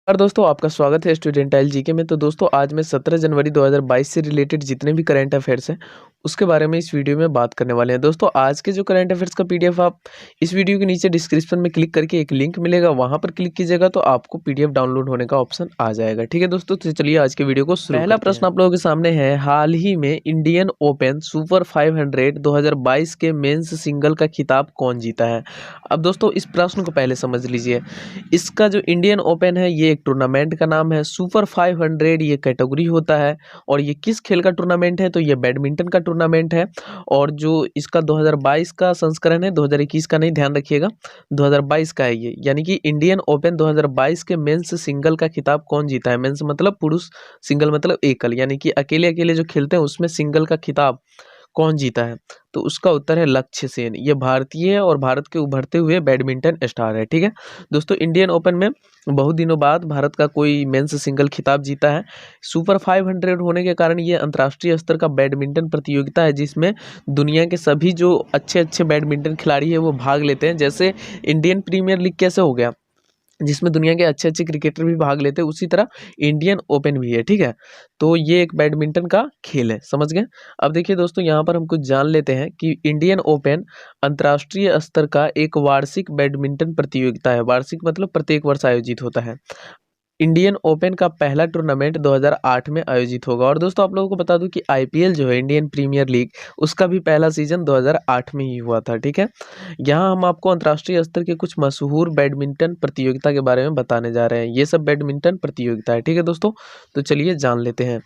और दोस्तों आपका स्वागत है स्टूडेंटाइल जीके में। तो दोस्तों आज मैं 17 जनवरी 2022 से रिलेटेड जितने भी करंट अफेयर्स हैं उसके बारे में इस वीडियो में बात करने वाले हैं। दोस्तों आज के जो करंट अफेयर्स का पीडीएफ आप इस वीडियो के नीचे डिस्क्रिप्शन में क्लिक करके एक लिंक मिलेगा, वहां पर क्लिक कीजिएगा तो आपको पीडीएफ डाउनलोड होने का ऑप्शन आ जाएगा। ठीक है दोस्तों, तो चलिए आज के वीडियो को शुरू करते हैं। पहला प्रश्न आप लोगों के सामने है, हाल ही में इंडियन ओपन सुपर 500 2022 के मेंस सिंगल का खिताब कौन जीता है। अब दोस्तों इस प्रश्न को पहले समझ लीजिए। इसका जो इंडियन ओपन है ये एक टूर्नामेंट का नाम है, सुपर 500 ये कैटेगरी होता है और ये किस खेल का टूर्नामेंट है तो ये बैडमिंटन का टूर्नामेंट है। और जो इसका 2022 का संस्करण है, 2021 का नहीं, ध्यान रखिएगा 2022 का है ये। यानी कि इंडियन ओपन 2022 के मेंस सिंगल का खिताब कौन जीता है। मेंस मतलब पुरुष, सिंगल मतलब एकल, यानी कि अकेले अकेले जो खेलते हैं उसमें सिंगल का खिताब कौन जीता है। तो उसका उत्तर है लक्ष्य सेन। ये भारतीय है और भारत के उभरते हुए बैडमिंटन स्टार है। ठीक है दोस्तों, इंडियन ओपन में बहुत दिनों बाद भारत का कोई मेंस सिंगल खिताब जीता है। सुपर 500 होने के कारण ये अंतर्राष्ट्रीय स्तर का बैडमिंटन प्रतियोगिता है जिसमें दुनिया के सभी जो अच्छे अच्छे बैडमिंटन खिलाड़ी है वो भाग लेते हैं। जैसे इंडियन प्रीमियर लीग कैसे हो गया जिसमें दुनिया के अच्छे अच्छे क्रिकेटर भी भाग लेते हैं, उसी तरह इंडियन ओपन भी है। ठीक है, तो ये एक बैडमिंटन का खेल है, समझ गए। अब देखिए दोस्तों यहाँ पर हम कुछ जान लेते हैं कि इंडियन ओपन अंतर्राष्ट्रीय स्तर का एक वार्षिक बैडमिंटन प्रतियोगिता है। वार्षिक मतलब प्रत्येक वर्ष आयोजित होता है। इंडियन ओपन का पहला टूर्नामेंट 2008 में आयोजित होगा। और दोस्तों आप लोगों को बता दूं कि आईपीएल जो है, इंडियन प्रीमियर लीग, उसका भी पहला सीजन 2008 में ही हुआ था। ठीक है, यहाँ हम आपको अंतर्राष्ट्रीय स्तर के कुछ मशहूर बैडमिंटन प्रतियोगिता के बारे में बताने जा रहे हैं। ये सब बैडमिंटन प्रतियोगिता है। ठीक है दोस्तों, तो चलिए जान लेते हैं।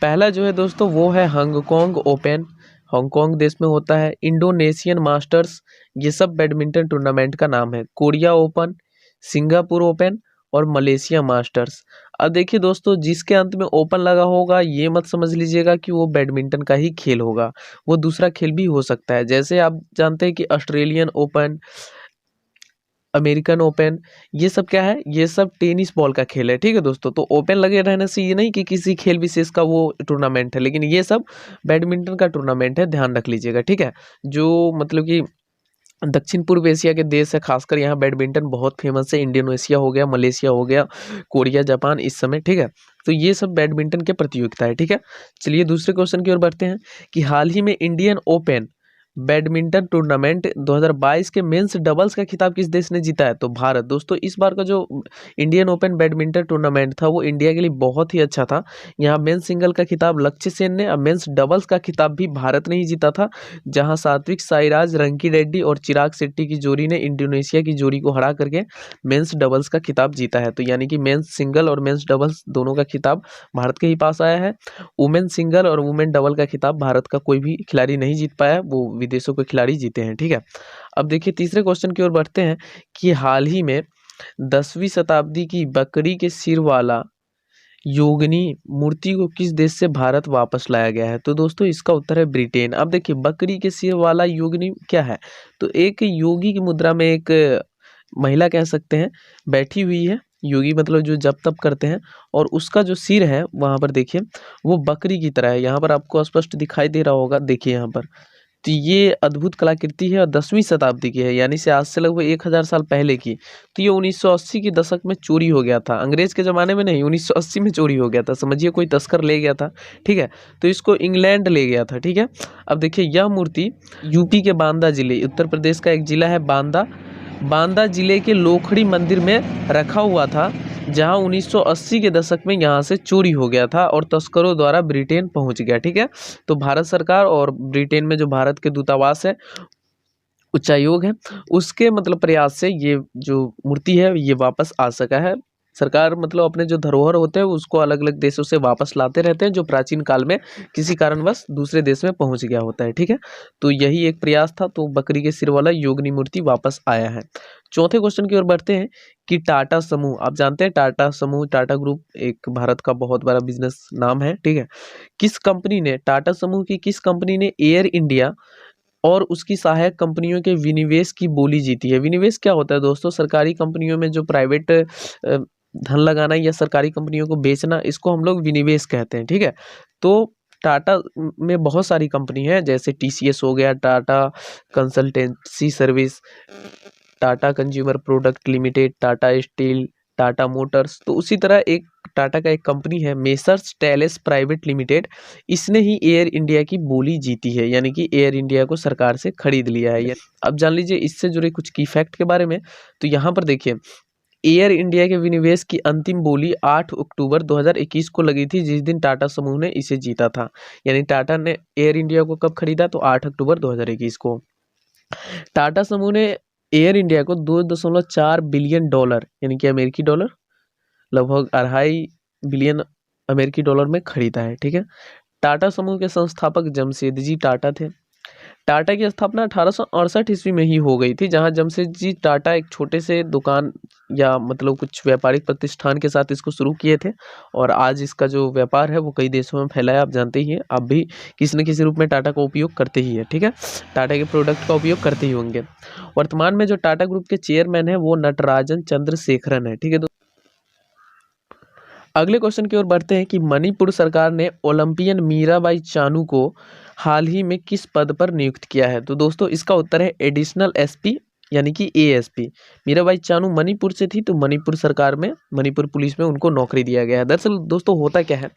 पहला जो है दोस्तों वो है हांगकांग ओपन, हांगकांग देश में होता है। इंडोनेशियन मास्टर्स, ये सब बैडमिंटन टूर्नामेंट का नाम है। कोरिया ओपन, सिंगापुर ओपन और मलेशिया मास्टर्स। अब देखिए दोस्तों, जिसके अंत में ओपन लगा होगा ये मत समझ लीजिएगा कि वो बैडमिंटन का ही खेल होगा, वो दूसरा खेल भी हो सकता है। जैसे आप जानते हैं कि ऑस्ट्रेलियन ओपन, अमेरिकन ओपन, ये सब क्या है, ये सब टेनिस बॉल का खेल है। ठीक है दोस्तों, तो ओपन लगे रहने से ये नहीं कि किसी खेल विशेष का वो टूर्नामेंट है, लेकिन ये सब बैडमिंटन का टूर्नामेंट है, ध्यान रख लीजिएगा। ठीक है, जो मतलब कि दक्षिण पूर्व एशिया के देश है, खासकर यहाँ बैडमिंटन बहुत फेमस है। इंडोनेशिया हो गया, मलेशिया हो गया, कोरिया, जापान इस समय। ठीक है, तो ये सब बैडमिंटन के प्रतियोगिता है। ठीक है, चलिए दूसरे क्वेश्चन की ओर बढ़ते हैं कि हाल ही में इंडियन ओपन बैडमिंटन टूर्नामेंट 2022 के मेंस डबल्स का खिताब किस देश ने जीता है, तो भारत। दोस्तों इस बार का जो इंडियन ओपन बैडमिंटन टूर्नामेंट था वो इंडिया के लिए बहुत ही अच्छा था। यहाँ मेंस सिंगल का खिताब लक्ष्य सेन ने और मेंस डबल्स का खिताब भी भारत ने ही जीता था, जहां सात्विक साईराज रंकी रेड्डी और चिराग शेट्टी की जोड़ी ने इंडोनेशिया की जोड़ी को हरा करके मेंस डबल्स का खिताब जीता है। तो यानी कि मेंस सिंगल और मेंस डबल्स दोनों का खिताब भारत के ही पास आया है। वुमेन सिंगल और वुमेन डबल का खिताब भारत का कोई भी खिलाड़ी नहीं जीत पाया, वो विदेशों के खिलाड़ी जीते हैं। ठीक है, अब देखिए तीसरे क्वेश्चन की ओर बढ़ते हैं कि हाल ही में 10वीं शताब्दी की बकरी के सिर वाला योगिनी मूर्ति को किस देश से भारत वापस लाया गया है, तो दोस्तों इसका उत्तर है ब्रिटेन। अब देखिए बकरी के सिर वाला योगिनी क्या है, तो एक योगी की मुद्रा में एक महिला कह सकते हैं बैठी हुई है। योगी मतलब जो जप तप करते हैं, और उसका जो सिर है वहां पर देखिए वो बकरी की तरह है। यहाँ पर आपको स्पष्ट दिखाई दे रहा होगा, देखिए यहाँ पर। तो ये अद्भुत कलाकृति है और 10वीं शताब्दी की है, यानी से आज से लगभग 1000 साल पहले की। तो ये 1980 के दशक में चोरी हो गया था, अंग्रेज के ज़माने में नहीं, 1980 में चोरी हो गया था। समझिए कोई तस्कर ले गया था। ठीक है, तो इसको इंग्लैंड ले गया था। ठीक है, अब देखिए यह मूर्ति यूपी के बांदा जिले, उत्तर प्रदेश का एक जिला है बांदा, बांदा जिले के लोखड़ी मंदिर में रखा हुआ था, जहां 1980 के दशक में यहां से चोरी हो गया था और तस्करों द्वारा ब्रिटेन पहुंच गया। ठीक है, तो भारत सरकार और ब्रिटेन में जो भारत के दूतावास है, उच्चायोग है, उसके मतलब प्रयास से ये जो मूर्ति है ये वापस आ सका है। सरकार मतलब अपने जो धरोहर होते हैं उसको अलग अलग देशों से वापस लाते रहते हैं, जो प्राचीन काल में किसी कारणवश दूसरे देश में पहुंच गया होता है। ठीक है, तो यही एक प्रयास था, तो बकरी के सिर वाला योगिनी मूर्ति वापस आया है। चौथे क्वेश्चन की ओर बढ़ते हैं कि टाटा समूह, आप जानते हैं टाटा समूह, टाटा ग्रुप एक भारत का बहुत बड़ा बिजनेस नाम है। ठीक है, किस कंपनी ने, टाटा समूह की किस कंपनी ने एयर इंडिया और उसकी सहायक कंपनियों के विनिवेश की बोली जीती है। विनिवेश क्या होता है दोस्तों, सरकारी कंपनियों में जो प्राइवेट धन लगाना या सरकारी कंपनियों को बेचना, इसको हम लोग विनिवेश कहते हैं। ठीक है, तो टाटा में बहुत सारी कंपनी है, जैसे टीसीएस हो गया, Tata consultancy service, Tata consumer product limited, Tata steel, Tata Motors. तो उसी तरह एक टाटा का एक कंपनी है मेसर्स टेलेस प्राइवेट लिमिटेड, इसने ही एयर इंडिया की बोली जीती है, यानी कि एयर इंडिया को सरकार से खरीद लिया है। अब जान लीजिए इससे जुड़े कुछ की फैक्ट के बारे में। तो यहाँ पर देखिए, एयर इंडिया के विनिवेश की अंतिम बोली 8 अक्टूबर 2021 को लगी थी, जिस दिन टाटा समूह ने इसे जीता था। यानी टाटा ने एयर इंडिया को कब खरीदा? तो 8 अक्टूबर 2021 को। टाटा समूह ने एयर इंडिया को $2.4 बिलियन यानी कि अमेरिकी डॉलर, लगभग 2.5 बिलियन अमेरिकी डॉलर में खरीदा है। ठीक है। टाटा समूह के संस्थापक जमशेदजी टाटा थे। टाटा की स्थापना 1868 ईस्वी में ही हो गई थी, जहां जमशेदजी टाटा एक छोटे से दुकान या मतलब कुछ व्यापारिक प्रतिष्ठान के साथ इसको शुरू किए थे, और आज इसका जो व्यापार है वो कई देशों में फैला है। आप जानते ही हैं, आप भी किसी न किसी रूप में टाटा का उपयोग करते ही है। ठीक है, टाटा के प्रोडक्ट का उपयोग करते ही होंगे। वर्तमान में जो टाटा ग्रुप के चेयरमैन है वो नटराजन चंद्रशेखरन है। ठीक है, अगले क्वेश्चन की ओर बढ़ते हैं कि मणिपुर सरकार ने ओलंपियन मीराबाई चानू को हाल ही में किस पद पर नियुक्त किया है? तो दोस्तों इसका उत्तर है एडिशनल एसपी, यानी कि एएसपी। मीराबाई चानू मणिपुर से थी, तो मणिपुर सरकार में, मणिपुर पुलिस में उनको नौकरी दिया गया है। दरअसल दोस्तों होता क्या है,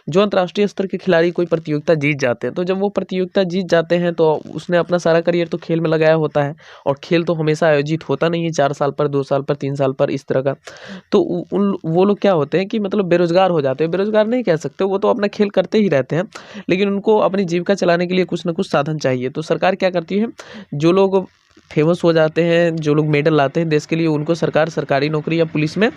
जो अंतर्राष्ट्रीय स्तर के खिलाड़ी कोई प्रतियोगिता जीत जाते हैं, तो जब वो प्रतियोगिता जीत जाते हैं तो उसने अपना सारा करियर तो खेल में लगाया होता है, और खेल तो हमेशा आयोजित होता नहीं है, 4 साल पर, 2 साल पर, 3 साल पर, इस तरह का। तो उन वो लोग क्या होते हैं कि मतलब बेरोजगार हो जाते हैं। बेरोजगार नहीं कह सकते, वो तो अपना खेल करते ही रहते हैं, लेकिन उनको अपनी जीविका चलाने के लिए कुछ ना कुछ साधन चाहिए। तो सरकार क्या करती है, जो लोग फेमस हो जाते हैं, जो लोग मेडल लाते हैं देश के लिए, उनको सरकार सरकारी नौकरी या पुलिस में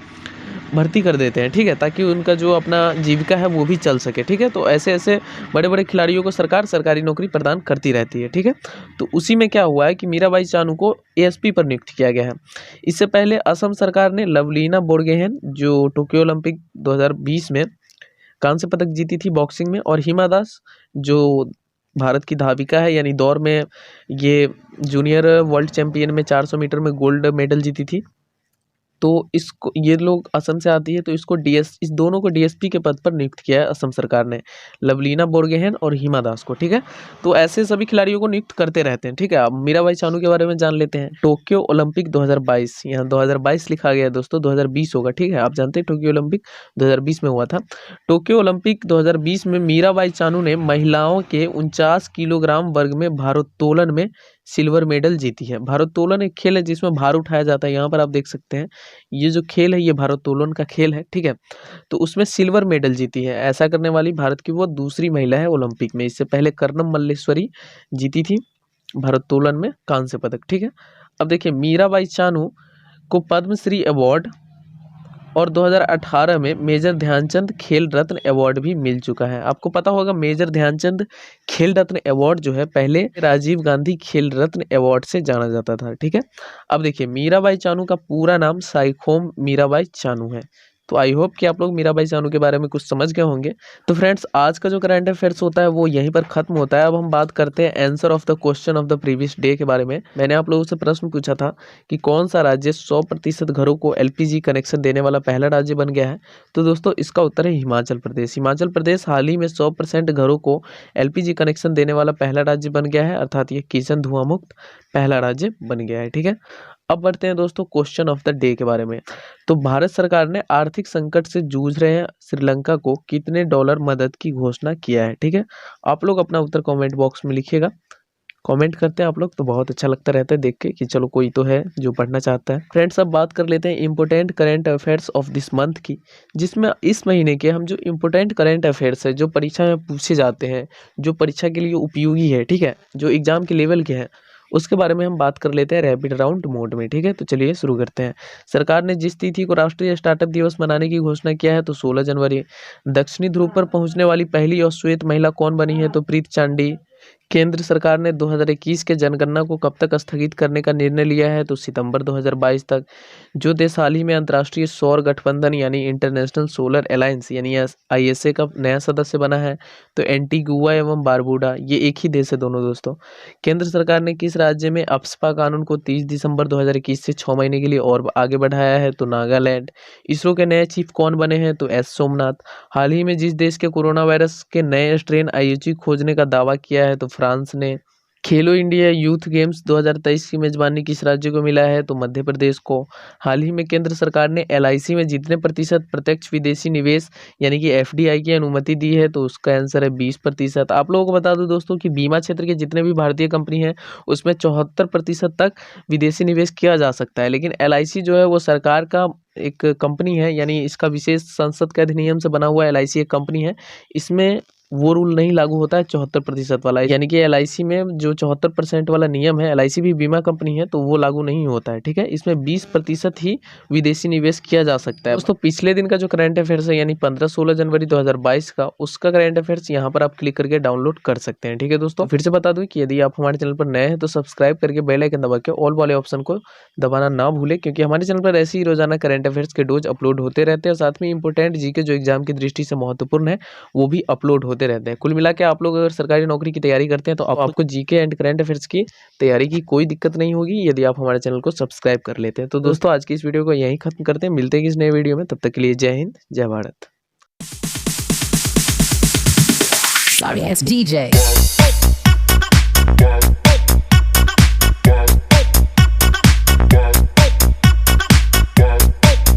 भर्ती कर देते हैं। ठीक है, ताकि उनका जो अपना जीविका है वो भी चल सके। ठीक है, तो ऐसे ऐसे बड़े बड़े खिलाड़ियों को सरकार सरकारी नौकरी प्रदान करती रहती है। ठीक है, तो उसी में क्या हुआ है कि मीराबाई चानू को एएसपी पर नियुक्त किया गया है। इससे पहले असम सरकार ने लवलीना बोरगोहेन, जो टोक्यो ओलंपिक 2020 में कांस्य पदक जीती थी बॉक्सिंग में, और हिमा दास, जो भारत की धाविका है, यानी दौड़ में ये जूनियर वर्ल्ड चैंपियन में 400 मीटर में गोल्ड मेडल जीती थी। तो इसको, ये लोग असम से आती है, तो इसको इस दोनों को डीएसपी के पद पर नियुक्त किया है असम सरकार ने, लवलीना बोरगोहेन और हिमा दास को। ठीक है, तो ऐसे सभी खिलाड़ियों को नियुक्त करते रहते हैं। ठीक है, अब मीराबाई चानू के बारे में जान लेते हैं। टोक्यो ओलंपिक 2022, यहाँ 2022 लिखा गया है दोस्तों, 2020 होगा। ठीक है, आप जानते हैं टोक्यो ओलंपिक 2020 में हुआ था। टोक्यो ओलंपिक 2020 में मीराबाई चानू ने महिलाओं के 49 किलोग्राम वर्ग में भारोत्तोलन में सिल्वर मेडल जीती है। भारोत्तोलन एक खेल है जिसमें भार उठाया जाता है। यहाँ पर आप देख सकते हैं, ये जो खेल है ये भारोत्तोलन का खेल है। ठीक है, तो उसमें सिल्वर मेडल जीती है। ऐसा करने वाली भारत की वो दूसरी महिला है ओलंपिक में। इससे पहले कर्णम मल्लेश्वरी जीती थी भारोत्तोलन में कांस्य पदक। ठीक है, अब देखिए मीराबाई चानू को पद्मश्री अवार्ड और 2018 में मेजर ध्यानचंद खेल रत्न अवार्ड भी मिल चुका है। आपको पता होगा मेजर ध्यानचंद खेल रत्न अवार्ड जो है पहले राजीव गांधी खेल रत्न अवार्ड से जाना जाता था। ठीक है, अब देखिए मीराबाई चानू का पूरा नाम साइखोम मीराबाई चानू है। तो आई होप कि आप लोग मीराबाई चानू के बारे में कुछ समझ गए होंगे। तो फ्रेंड्स, आज का जो करंट अफेयर्स होता है वो यहीं पर खत्म होता है। अब हम बात करते हैं answer of the question of the previous day के बारे में। मैंने आप लोगों से प्रश्न पूछा था कि कौन सा राज्य 100% घरों को एलपीजी कनेक्शन देने वाला पहला राज्य बन गया है? तो दोस्तों इसका उत्तर है हिमाचल प्रदेश। हिमाचल प्रदेश हाल ही में 100% घरों को एलपीजी कनेक्शन देने वाला पहला राज्य बन गया है, अर्थात ये किचन धुआं मुक्त पहला राज्य बन गया है। ठीक है, अब बढ़ते हैं दोस्तों क्वेश्चन ऑफ द डे के बारे में। तो भारत सरकार ने आर्थिक संकट से जूझ रहे श्रीलंका को कितने डॉलर मदद की घोषणा किया है? ठीक है, आप लोग अपना उत्तर कमेंट बॉक्स में लिखिएगा। कमेंट करते हैं आप लोग तो बहुत अच्छा लगता रहता है देख के कि चलो कोई तो है जो पढ़ना चाहता है। फ्रेंड्स, अब बात कर लेते हैं important current affairs of this month की, जिसमें इस महीने के हम जो इंपोर्टेंट करंट अफेयर्स है, जो परीक्षा में पूछे जाते हैं, जो परीक्षा के लिए उपयोगी है, ठीक है, जो एग्जाम के लेवल के हैं, उसके बारे में हम बात कर लेते हैं रैपिड राउंड मोड में। ठीक है, तो चलिए शुरू करते हैं। सरकार ने जिस तिथि को राष्ट्रीय स्टार्टअप दिवस मनाने की घोषणा किया है तो 16 जनवरी। दक्षिणी ध्रुव पर पहुंचने वाली पहली और श्वेत महिला कौन बनी है? तो प्रीत चांडी। केंद्र सरकार ने 2021 के जनगणना को कब तक स्थगित करने का निर्णय लिया है? तो सितंबर 2022 तक। जो देश हाल ही में अंतर्राष्ट्रीय सौर गठबंधन यानी इंटरनेशनल सोलर अलायंस यानी आईएसए का नया सदस्य बना है? तो एंटीगुआ एवं बारबुडा, ये एक ही देश है दोनों दोस्तों। केंद्र सरकार ने किस राज्य में अप्सपा कानून को 30 दिसंबर 2021 से 6 महीने के लिए और आगे बढ़ाया है? तो नागालैंड। इसरो के नए चीफ कौन बने हैं? तो एस सोमनाथ। हाल ही में जिस देश के कोरोना वायरस के नए स्ट्रेन आईएचई खोजने का दावा किया है? तो फ्रांस ने। खेलो इंडिया यूथ गेम्स 2023 की मेजबानी किस राज्य को मिला है? तो मध्य प्रदेश को। हाल ही में केंद्र सरकार ने एलआईसी में जितने प्रतिशत प्रत्यक्ष विदेशी निवेश यानी कि एफडीआई की अनुमति दी है? तो उसका आंसर है 20%। आप लोगों को बता दूं दोस्तों कि बीमा क्षेत्र के जितने भी भारतीय कंपनी हैं उसमें 74% तक विदेशी निवेश किया जा सकता है। लेकिन एलआईसी जो है वो सरकार का एक कंपनी है, यानी इसका विशेष संसद के अधिनियम से बना हुआ एलआईसी एक कंपनी है। इसमें वो रूल नहीं लागू होता है 74% वाला, यानी कि एलआईसी में जो 74% वाला नियम है, एलआईसी भी बीमा कंपनी है तो वो लागू नहीं होता है। ठीक है, इसमें 20% ही विदेशी निवेश किया जा सकता है। दोस्तों पिछले दिन का जो करंट अफेयर्स है यानी 15-16 जनवरी 2022 का, उसका करंट अफेयर्स यहाँ पर आप क्लिक करके डाउनलोड कर सकते हैं। ठीक है दोस्तों, फिर से बता दूं कि यदि आप हमारे चैनल पर नए हैं तो सब्सक्राइब करके बेल आइकन दबा के ऑल वाले ऑप्शन को दबाना ना भूलें, क्योंकि हमारे चैनल पर ऐसे ही रोजाना करंट अफेयर्स के डोज अपलोड होते रहते हैं और साथ में इंपोर्टेंट जीके जो एग्जाम की दृष्टि से महत्वपूर्ण है वो भी अपलोड होते रहते हैं। कुल मिला के आप लोग अगर सरकारी नौकरी की तैयारी करते हैं तो आपको जीके एंड करंट अफेयर्स की तैयारी की कोई दिक्कत नहीं होगी यदि आप हमारे चैनल को सब्सक्राइब कर लेते हैं। तो दोस्तों आज की इस वीडियो को यहीं खत्म करते हैं, मिलते हैं किसी नए वीडियो में, तब तक के लिए जय हिंद जय भारत। Sorry, it's DJ.